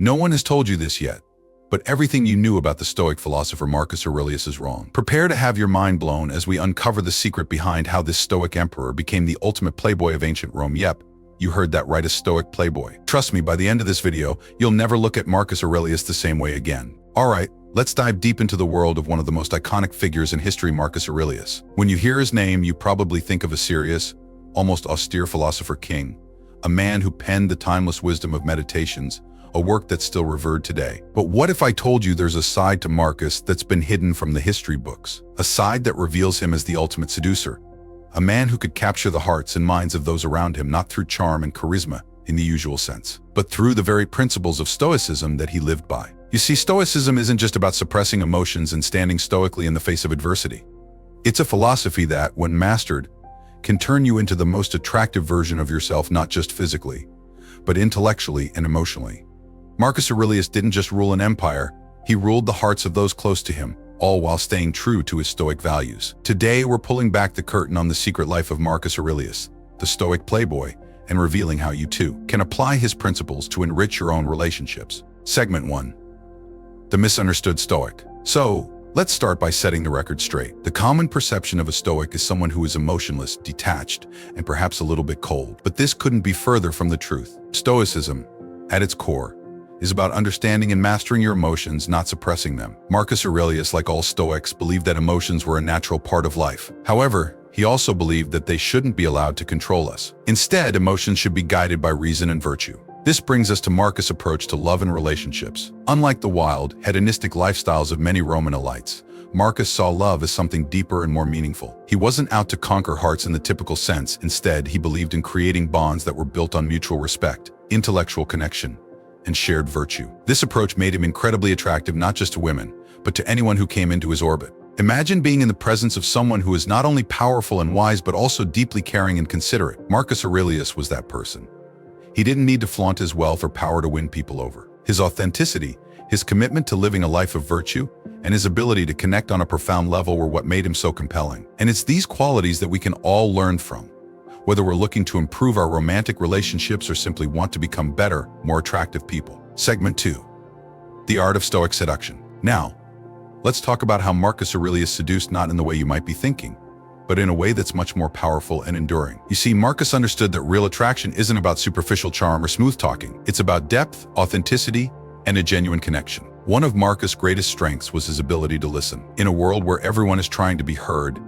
No one has told you this yet, but everything you knew about the Stoic philosopher Marcus Aurelius is wrong. Prepare to have your mind blown as we uncover the secret behind how this Stoic emperor became the ultimate playboy of ancient Rome. Yep, you heard that right, a Stoic playboy. Trust me, by the end of this video, you'll never look at Marcus Aurelius the same way again. Alright, let's dive deep into the world of one of the most iconic figures in history, Marcus Aurelius. When you hear his name, you probably think of a serious, almost austere philosopher king, a man who penned the timeless wisdom of Meditations, a work that's still revered today. But what if I told you there's a side to Marcus that's been hidden from the history books? A side that reveals him as the ultimate seducer, a man who could capture the hearts and minds of those around him, not through charm and charisma in the usual sense, but through the very principles of Stoicism that he lived by. You see, Stoicism isn't just about suppressing emotions and standing stoically in the face of adversity. It's a philosophy that, when mastered, can turn you into the most attractive version of yourself, not just physically, but intellectually and emotionally. Marcus Aurelius didn't just rule an empire, he ruled the hearts of those close to him, all while staying true to his Stoic values. Today, we're pulling back the curtain on the secret life of Marcus Aurelius, the Stoic playboy, and revealing how you too can apply his principles to enrich your own relationships. Segment 1. The misunderstood Stoic. So, let's start by setting the record straight. The common perception of a Stoic is someone who is emotionless, detached, and perhaps a little bit cold. But this couldn't be further from the truth. Stoicism, at its core, is about understanding and mastering your emotions, not suppressing them. Marcus Aurelius, like all Stoics, believed that emotions were a natural part of life. However, he also believed that they shouldn't be allowed to control us. Instead, emotions should be guided by reason and virtue. This brings us to Marcus' approach to love and relationships. Unlike the wild, hedonistic lifestyles of many Roman elites, Marcus saw love as something deeper and more meaningful. He wasn't out to conquer hearts in the typical sense. Instead, he believed in creating bonds that were built on mutual respect, intellectual connection, and shared virtue. This approach made him incredibly attractive not just to women, but to anyone who came into his orbit. Imagine being in the presence of someone who is not only powerful and wise, but also deeply caring and considerate. Marcus Aurelius was that person. He didn't need to flaunt his wealth or power to win people over. His authenticity, his commitment to living a life of virtue, and his ability to connect on a profound level were what made him so compelling. And it's these qualities that we can all learn from, whether we're looking to improve our romantic relationships or simply want to become better, more attractive people. Segment 2. The art of Stoic seduction. Now, let's talk about how Marcus Aurelius seduced, not in the way you might be thinking, but in a way that's much more powerful and enduring. You see, Marcus understood that real attraction isn't about superficial charm or smooth talking. It's about depth, authenticity, and a genuine connection. One of Marcus' greatest strengths was his ability to listen. In a world where everyone is trying to be heard,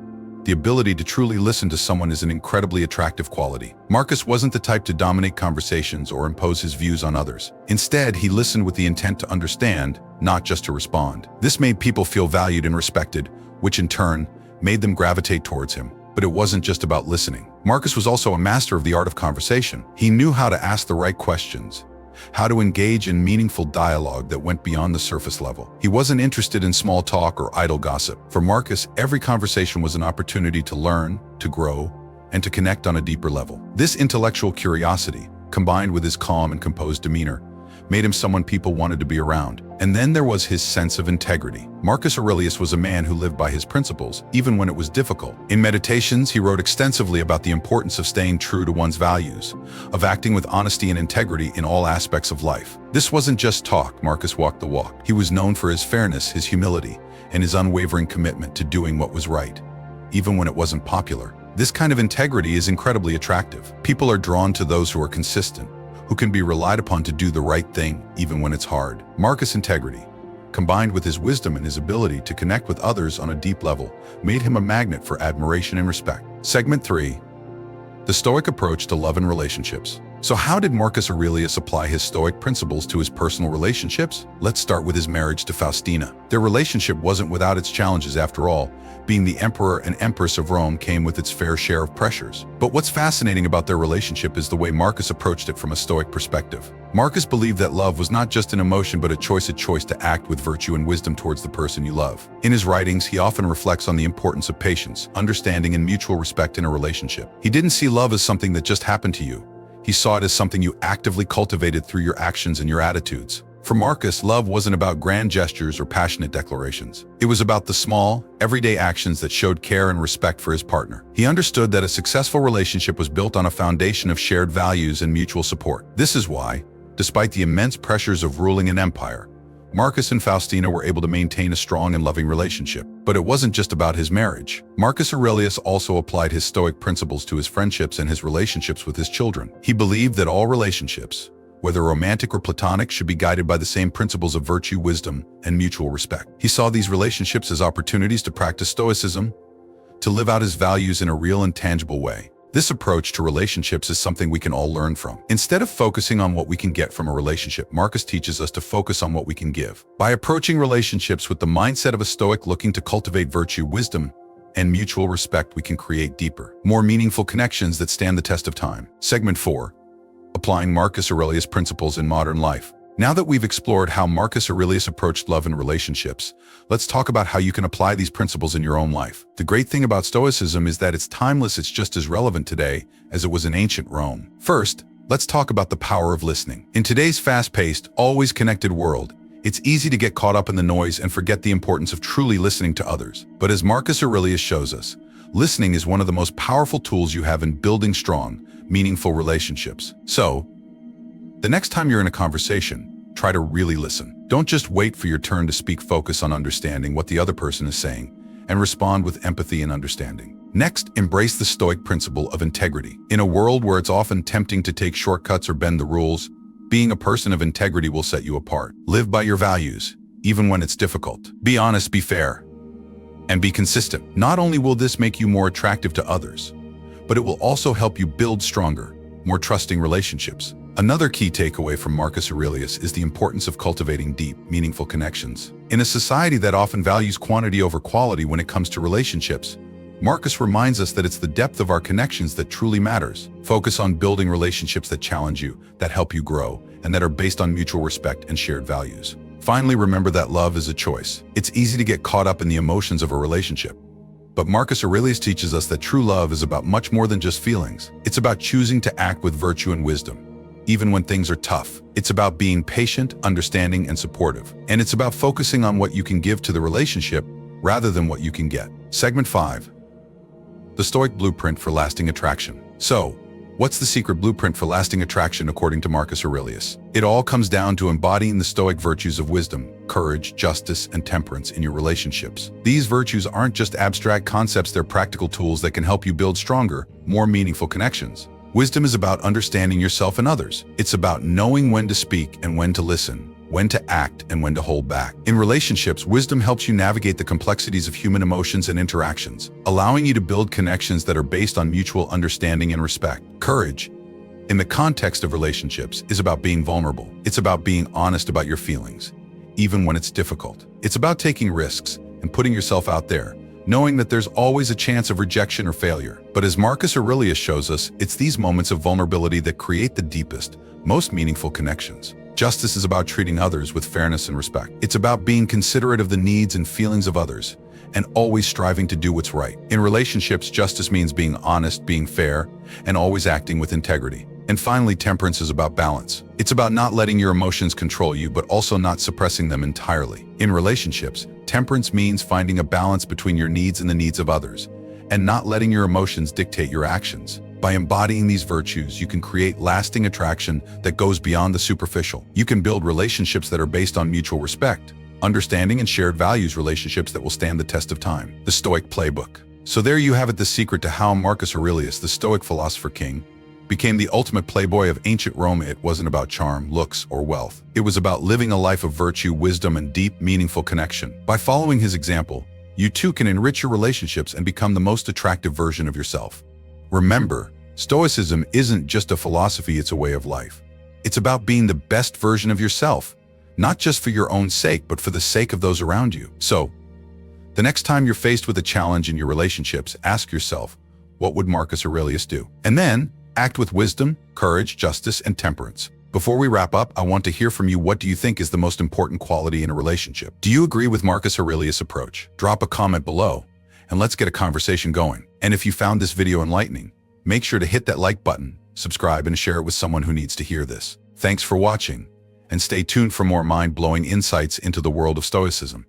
the ability to truly listen to someone is an incredibly attractive quality. Marcus wasn't the type to dominate conversations or impose his views on others. Instead, he listened with the intent to understand, not just to respond. This made people feel valued and respected, which in turn made them gravitate towards him. But it wasn't just about listening. Marcus was also a master of the art of conversation. He knew how to ask the right questions, how to engage in meaningful dialogue that went beyond the surface level. He wasn't interested in small talk or idle gossip. For Marcus, every conversation was an opportunity to learn, to grow, and to connect on a deeper level. This intellectual curiosity, combined with his calm and composed demeanor, made him someone people wanted to be around. And then there was his sense of integrity. Marcus Aurelius was a man who lived by his principles, even when it was difficult. In Meditations, he wrote extensively about the importance of staying true to one's values, of acting with honesty and integrity in all aspects of life. This wasn't just talk. Marcus walked the walk. He was known for his fairness, his humility, and his unwavering commitment to doing what was right, even when it wasn't popular. This kind of integrity is incredibly attractive. People are drawn to those who are consistent, who can be relied upon to do the right thing even when it's hard. Marcus' integrity, combined with his wisdom and his ability to connect with others on a deep level, made him a magnet for admiration and respect. Segment 3. The Stoic approach to love and relationships. So how did Marcus Aurelius apply his Stoic principles to his personal relationships? Let's start with his marriage to Faustina. Their relationship wasn't without its challenges after all. Being the emperor and empress of Rome came with its fair share of pressures. But what's fascinating about their relationship is the way Marcus approached it from a Stoic perspective. Marcus believed that love was not just an emotion but a choice to act with virtue and wisdom towards the person you love. In his writings, he often reflects on the importance of patience, understanding, and mutual respect in a relationship. He didn't see love as something that just happened to you. He saw it as something you actively cultivated through your actions and your attitudes. For Marcus, love wasn't about grand gestures or passionate declarations. It was about the small, everyday actions that showed care and respect for his partner. He understood that a successful relationship was built on a foundation of shared values and mutual support. This is why, Despite the immense pressures of ruling an empire, Marcus and Faustina were able to maintain a strong and loving relationship. But it wasn't just about his marriage. Marcus Aurelius also applied his Stoic principles to his friendships and his relationships with his children. He believed that all relationships, whether romantic or platonic, should be guided by the same principles of virtue, wisdom, and mutual respect. He saw these relationships as opportunities to practice Stoicism, to live out his values in a real and tangible way. This approach to relationships is something we can all learn from. Instead of focusing on what we can get from a relationship, Marcus teaches us to focus on what we can give. By approaching relationships with the mindset of a Stoic looking to cultivate virtue, wisdom, and mutual respect, we can create deeper, more meaningful connections that stand the test of time. Segment 4. Applying Marcus Aurelius principles in modern life. Now that we've explored how Marcus Aurelius approached love and relationships, let's talk about how you can apply these principles in your own life. The great thing about Stoicism is that it's timeless. It's just as relevant today as it was in ancient Rome. First, let's talk about the power of listening. In today's fast-paced, always connected world, it's easy to get caught up in the noise and forget the importance of truly listening to others. But as Marcus Aurelius shows us, listening is one of the most powerful tools you have in building strong, meaningful relationships. So, the next time you're in a conversation, try to really listen. Don't just wait for your turn to speak. Focus on understanding what the other person is saying and respond with empathy and understanding. Next, embrace the Stoic principle of integrity. In a world where it's often tempting to take shortcuts or bend the rules, being a person of integrity will set you apart. Live by your values, even when it's difficult. Be honest, be fair, and be consistent. Not only will this make you more attractive to others, but it will also help you build stronger, more trusting relationships. Another key takeaway from Marcus Aurelius is the importance of cultivating deep, meaningful connections. In a society that often values quantity over quality when it comes to relationships, Marcus reminds us that it's the depth of our connections that truly matters. Focus on building relationships that challenge you, that help you grow, and that are based on mutual respect and shared values. Finally, remember that love is a choice. It's easy to get caught up in the emotions of a relationship, but Marcus Aurelius teaches us that true love is about much more than just feelings. It's about choosing to act with virtue and wisdom, even when things are tough. It's about being patient, understanding, and supportive. And it's about focusing on what you can give to the relationship rather than what you can get. Segment 5. The Stoic Blueprint for Lasting Attraction. So, what's the secret blueprint for lasting attraction according to Marcus Aurelius? It all comes down to embodying the Stoic virtues of wisdom, courage, justice, and temperance in your relationships. These virtues aren't just abstract concepts, they're practical tools that can help you build stronger, more meaningful connections. Wisdom is about understanding yourself and others. It's about knowing when to speak and when to listen, when to act and when to hold back. In relationships, wisdom helps you navigate the complexities of human emotions and interactions, allowing you to build connections that are based on mutual understanding and respect. Courage, in the context of relationships, is about being vulnerable. It's about being honest about your feelings, even when it's difficult. It's about taking risks and putting yourself out there, knowing that there's always a chance of rejection or failure. But as Marcus Aurelius shows us, it's these moments of vulnerability that create the deepest, most meaningful connections. Justice is about treating others with fairness and respect. It's about being considerate of the needs and feelings of others, and always striving to do what's right. In relationships, justice means being honest, being fair, and always acting with integrity. And finally, temperance is about balance. It's about not letting your emotions control you, but also not suppressing them entirely. In relationships, temperance means finding a balance between your needs and the needs of others, and not letting your emotions dictate your actions. By embodying these virtues, you can create lasting attraction that goes beyond the superficial. You can build relationships that are based on mutual respect, understanding, and shared values, relationships that will stand the test of time. The Stoic Playbook. So there you have it, the secret to how Marcus Aurelius, the Stoic philosopher king, became the ultimate playboy of ancient Rome. It wasn't about charm, looks, or wealth. It was about living a life of virtue, wisdom, and deep, meaningful connection. By following his example, you too can enrich your relationships and become the most attractive version of yourself. Remember, Stoicism isn't just a philosophy, it's a way of life. It's about being the best version of yourself, not just for your own sake, but for the sake of those around you. So, the next time you're faced with a challenge in your relationships, ask yourself, what would Marcus Aurelius do? And then, act with wisdom, courage, justice, and temperance. Before we wrap up, I want to hear from you. What do you think is the most important quality in a relationship? Do you agree with Marcus Aurelius' approach? Drop a comment below, and let's get a conversation going. And if you found this video enlightening, make sure to hit that like button, subscribe, and share it with someone who needs to hear this. Thanks for watching, and stay tuned for more mind-blowing insights into the world of Stoicism.